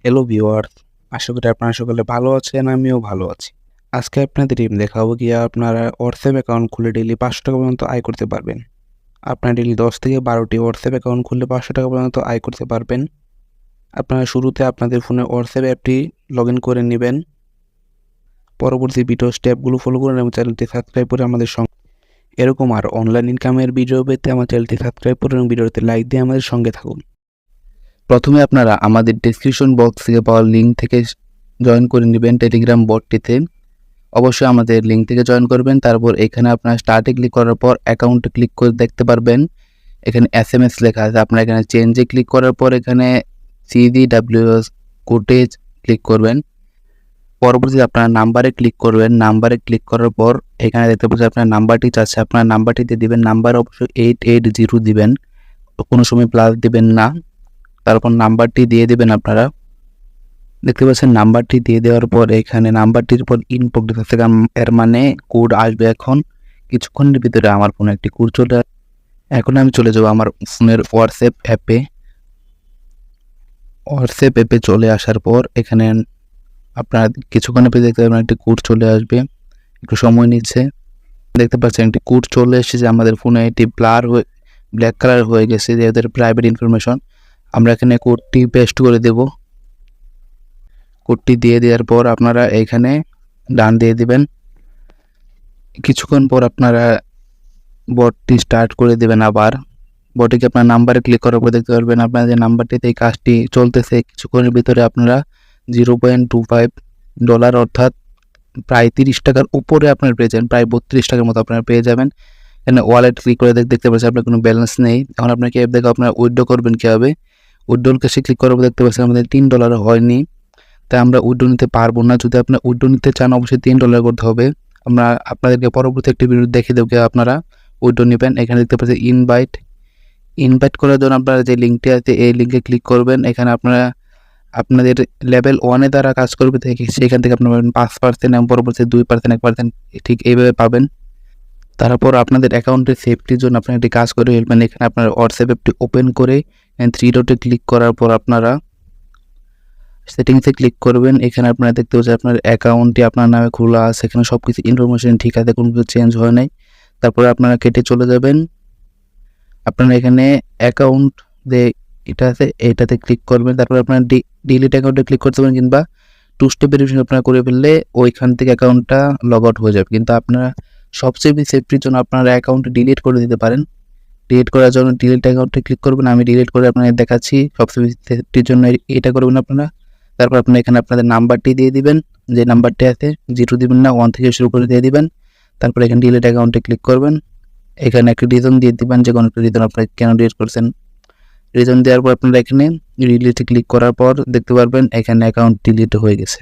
Hello viewers, আশা করি আপনারা সকলে ভালো আছেন, আমিও ভালো আছি। আজকে আপনাদের দেখাবো গিয়ে আপনারা হোয়াটসঅ্যাপ অ্যাকাউন্ট খুলে ডেইলি ৳500 পর্যন্ত আয় করতে পারবেন। আপনারা ডেইলি 10 থেকে 12টি হোয়াটসঅ্যাপ অ্যাকাউন্ট খুললে ৳500 পর্যন্ত আয় করতে পারবেন। আপনারা শুরুতে আপনাদের ফোনে হোয়াটসঅ্যাপ অ্যাপটি লগইন করে নেবেন। পরবর্তী ভিডিও স্টেপগুলো ফলো করুন এবং চ্যানেলটি সাবস্ক্রাইব করে আমাদের সঙ্গে এরকম আর অনলাইন ইনকামের ভিডিও পেতে আমার চ্যানেলটি সাবস্ক্রাইব করুন এবং ভিডিওতে লাইক দিয়ে আমাদের সঙ্গে থাকুন। প্রথমে আপনারা আমাদের ডেসক্রিপশন বক্স থেকে পাওয়া লিঙ্ক থেকে জয়েন করে নেবেন টেলিগ্রাম বটটিতে। অবশ্যই আমাদের লিঙ্ক থেকে জয়েন করবেন। তারপর এখানে আপনার স্টার্টে ক্লিক করার পর অ্যাকাউন্টে ক্লিক করে দেখতে পারবেন এখানে SMS লেখা আছে। আপনারা এখানে চেঞ্জে ক্লিক করার পর এখানে CDWS কোডে ক্লিক করবেন। পরবর্তীতে আপনার নাম্বারে ক্লিক করবেন। নাম্বারে ক্লিক করার পর এখানে দেখতে পাচ্ছেন আপনার নাম্বারটি চাচ্ছে, আপনার নাম্বারটি দিয়ে দিবেন। নাম্বার অবশ্যই 880 দিবেন, কোনো সময় প্লাস দিবেন না। তারপর নাম্বারটি দিয়ে দিবেন। আপনারা দেখতে পাচ্ছেন নাম্বারটি দিয়ে দেওয়ার পর এখানে নাম্বারটির উপর ইন প্রোগ্রেস আছে, এর মানে কোড আসবে এখন কিছুক্ষণের ভিতরে। আমার ফোনে একটি কোড চলে আসবে। এখন আমি চলে যাব আমার ফোনের হোয়াটসঅ্যাপ অ্যাপে। হোয়াটসঅ্যাপ অ্যাপে চলে আসার পর এখানে আপনারা কিছুক্ষণের ভিতরে দেখতে পাবেন একটি কোড চলে আসবে, একটু সময় নিচ্ছে। দেখতে পাচ্ছেন একটি কোড চলে এসেছে আমাদের ফোনে। এটি ব্ল্যাক কালার হয়ে গেছে, যেহেতু প্রাইভেট ইনফরমেশন। আমরা এখানে কোডটি পেস্ট করে দেব। কোডটি দিয়ে দেওয়ার পর আপনারা এখানে ডান দিয়ে দিবেন। কিছুক্ষণ পর আপনারা বটটি স্টার্ট করে দেবেন। আবার বটটিকে আপনার নাম্বারে ক্লিক করার পর দেখতে পারবেন আপনার যে নাম্বারটিতে এই কাজটি চলতেছে। কিছুক্ষণের ভিতরে আপনারা $0.25 অর্থাৎ প্রায় 30 টাকার উপরে আপনার পেয়ে যাবেন, প্রায় 32 টাকার মতো আপনারা পেয়ে যাবেন। এখানে ওয়ালেট ক্লিক করে দেখতে পাচ্ছেন আপনার কোনো ব্যালেন্স নেই। এখন আপনাকে অ্যাপ দেখে আপনারা উইথড্র করবেন কীভাবে। উইথড্রল ক্যাশে ক্লিক করার পর দেখতে পাচ্ছেন আমাদের $3 হয়নি, তাই আমরা উইথড্র নিতে পারবো না। যদি আপনারা উইথড্র নিতে চান অবশ্যই $3 করতে হবে। আমরা আপনাদেরকে পরবর্তী একটি ভিডিও দেখে দেবো আপনারা উইথড্র নেবেন। এখানে দেখতে পাচ্ছেন ইনভাইট করার জন্য আপনারা যে লিঙ্কটি আছে এই লিঙ্কে ক্লিক করবেন। এখানে আপনারা আপনাদের লেভেল 1-এ দ্বারা কাজ করবে থেকে সেখান থেকে আপনারা 5% এবং পরবর্তী 2%, 1% ঠিক এইভাবে পাবেন। তারপর আপনাদের অ্যাকাউন্টের সেফটির জন্য আপনারা একটি কাজ করে ফেলবেন। এখানে আপনার হোয়াটসঅ্যাপ অ্যাপটি ওপেন করে 3 ডটে ক্লিক করার পর আপনারা সেটিংসে ক্লিক করবেন। এখানে আপনারা দেখতে পাচ্ছেন আপনার অ্যাকাউন্টটি আপনার নামে খোলা আছে, এখানে সব কিছু ইনফরমেশন ঠিক আছে, কোনো কিছু চেঞ্জ হয় নাই। তারপরে আপনারা কেটে চলে যাবেন। আপনারা এখানে অ্যাকাউন্ট যে এটা আছে এটাতে ক্লিক করবেন। তারপরে আপনারা ডিলিট অ্যাকাউন্টে ক্লিক করতে পারেন, কিংবা 2 স্টেপ ভেরিফিকেশন আপনারা করে ফেললে ওইখান থেকে অ্যাকাউন্টটা লগ আউট হয়ে যাবে। কিন্তু আপনারা সবচেয়ে বেশি সেফটির জন্য আপনারা অ্যাকাউন্ট ডিলিট করে দিতে পারেন। ডিলিট করার জন্য ডিলিট অ্যাকাউন্টে ক্লিক করবেন। আমি ডিলিট করে আপনাদের দেখাচ্ছি। সবচেয়ে বেশি সেফটির জন্য এটা করবেন আপনারা। তারপর আপনারা এখানে আপনাদের নাম্বারটি দিয়ে দিবেন, যে নাম্বারটি আছে 0 দিবেন না, 1 থেকে শুরু করে দিয়ে দিবেন। তারপর এখানে ডিলিট অ্যাকাউন্টে ক্লিক করবেন। এখানে একটা রিজন দিয়ে দিবেন, যে কোনো একটা রিজন আপনারা কেন ডিলিট করছেন। রিজন দেওয়ার পর আপনারা এখানে ডিলিটে ক্লিক করার পর দেখতে পারবেন এখানে অ্যাকাউন্ট ডিলিট হয়ে গেছে।